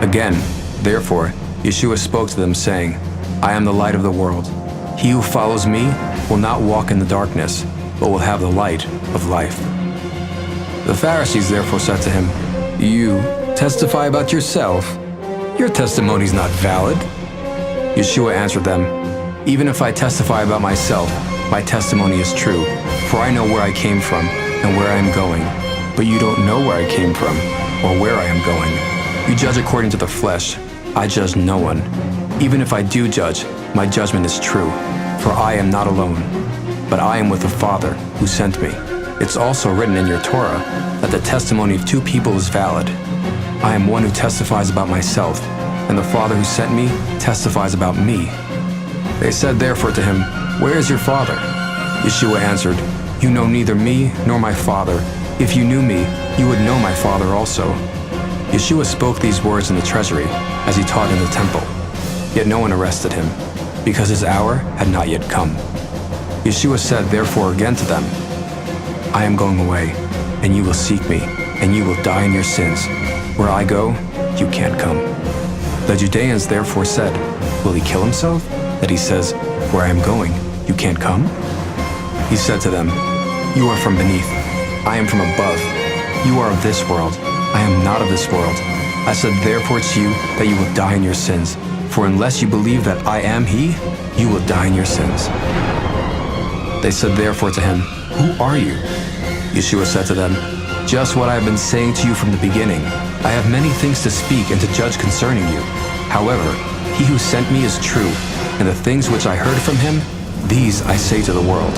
Again, therefore, Yeshua spoke to them, saying, I am the light of the world. He who follows me will not walk in the darkness, but will have the light of life. The Pharisees therefore said to him, You testify about yourself. Your testimony is not valid. Yeshua answered them, Even if I testify about myself, my testimony is true, for I know where I came from and where I am going. But you don't know where I came from or where I am going. You judge according to the flesh. I judge no one. Even if I do judge, my judgment is true, for I am not alone, but I am with the Father who sent me. It's also written in your Torah that the testimony of two people is valid. I am one who testifies about myself, and the Father who sent me testifies about me. They said therefore to him, Where is your Father? Yeshua answered, You know neither me nor my Father. If you knew me, you would know my Father also. Yeshua spoke these words in the treasury as he taught in the temple. Yet no one arrested him, because his hour had not yet come. Yeshua said therefore again to them, I am going away, and you will seek me, and you will die in your sins. Where I go, you can't come. The Judeans therefore said, Will he kill himself, that he says, Where I am going, you can't come? He said to them, You are from beneath, I am from above. You are of this world, I am not of this world. I said therefore to you that you will die in your sins. For unless you believe that I am he, you will die in your sins. They said therefore to him, Who are you? Yeshua said to them, Just what I have been saying to you from the beginning. I have many things to speak and to judge concerning you. However, he who sent me is true, and the things which I heard from him, these I say to the world.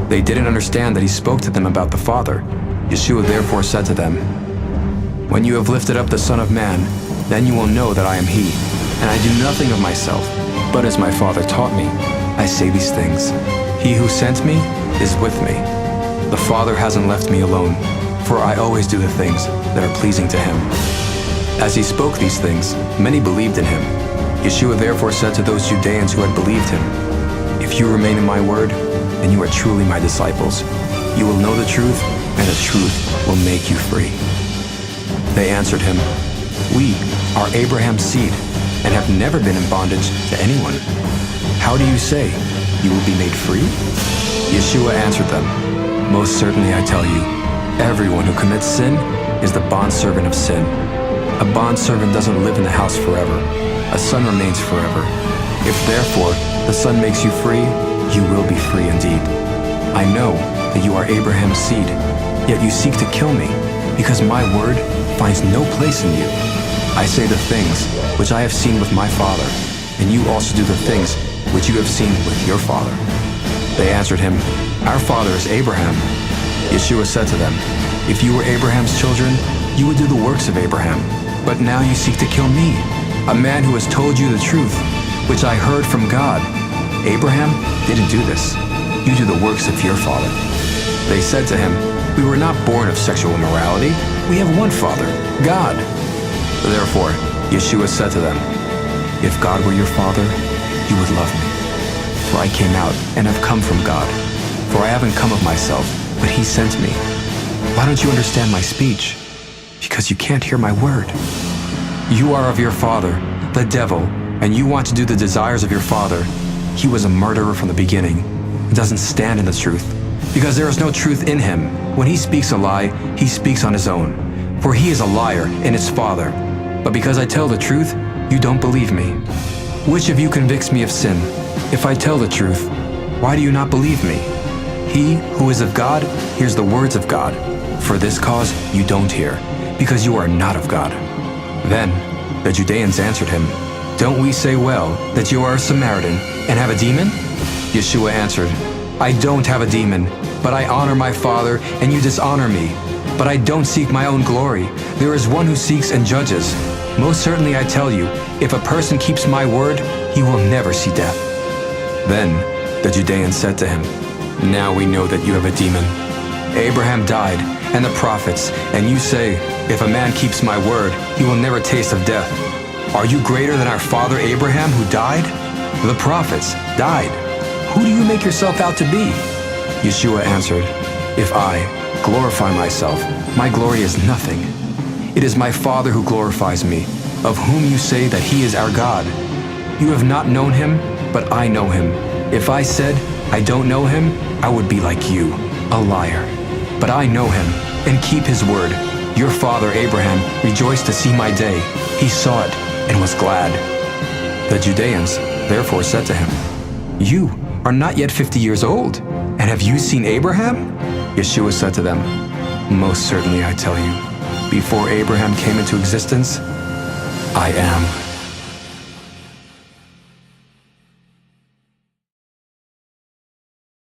They didn't understand that he spoke to them about the Father. Yeshua therefore said to them, When you have lifted up the Son of Man, then you will know that I am he, and I do nothing of myself, but as my Father taught me, I say these things. He who sent me is with me. The Father hasn't left me alone, for I always do the things that are pleasing to him. As he spoke these things, many believed in him. Yeshua therefore said to those Judeans who had believed him, If you remain in my word, then you are truly my disciples. You will know the truth, and the truth will make you free. They answered him, We are Abraham's seed, and have never been in bondage to anyone. How do you say, you will be made free? Yeshua answered them, Most certainly I tell you, everyone who commits sin is the bondservant of sin. A bondservant doesn't live in the house forever. A son remains forever. If therefore the Son makes you free, you will be free indeed. I know that you are Abraham's seed, yet you seek to kill me, because my word finds no place in you. I say the things which I have seen with my Father, and you also do the things which you have seen with your father. They answered him, Our father is Abraham. Yeshua said to them, If you were Abraham's children, you would do the works of Abraham. But now you seek to kill me, a man who has told you the truth, which I heard from God. Abraham didn't do this. You do the works of your father. They said to him, We were not born of sexual immorality. We have one Father, God. Therefore, Yeshua said to them, If God were your Father, you would love me. For I came out and have come from God. For I haven't come of myself, but he sent me. Why don't you understand my speech? Because you can't hear my word. You are of your father, the devil, and you want to do the desires of your father. He was a murderer from the beginning and doesn't stand in the truth, because there is no truth in him. When he speaks a lie, he speaks on his own, for he is a liar and his father. But because I tell the truth, you don't believe me. Which of you convicts me of sin? If I tell the truth, why do you not believe me? He who is of God hears the words of God. For this cause you don't hear, because you are not of God. Then the Judeans answered him, Don't we say well that you are a Samaritan and have a demon? Yeshua answered, I don't have a demon, but I honor my Father, and you dishonor me. But I don't seek my own glory. There is one who seeks and judges. Most certainly I tell you, if a person keeps my word, he will never see death. Then the Judeans said to him, Now we know that you have a demon. Abraham died, and the prophets, and you say, If a man keeps my word, he will never taste of death. Are you greater than our father Abraham, who died? The prophets died. Who do you make yourself out to be? Yeshua answered, If I glorify myself, my glory is nothing. It is my Father who glorifies me, of whom you say that he is our God. You have not known him, but I know him. If I said, I don't know him, I would be like you, a liar. But I know him, and keep his word. Your father Abraham rejoiced to see my day. He saw it, and was glad. The Judeans therefore said to him, You are not yet 50 years old, and have you seen Abraham? Yeshua said to them, Most certainly I tell you, before Abraham came into existence, I am.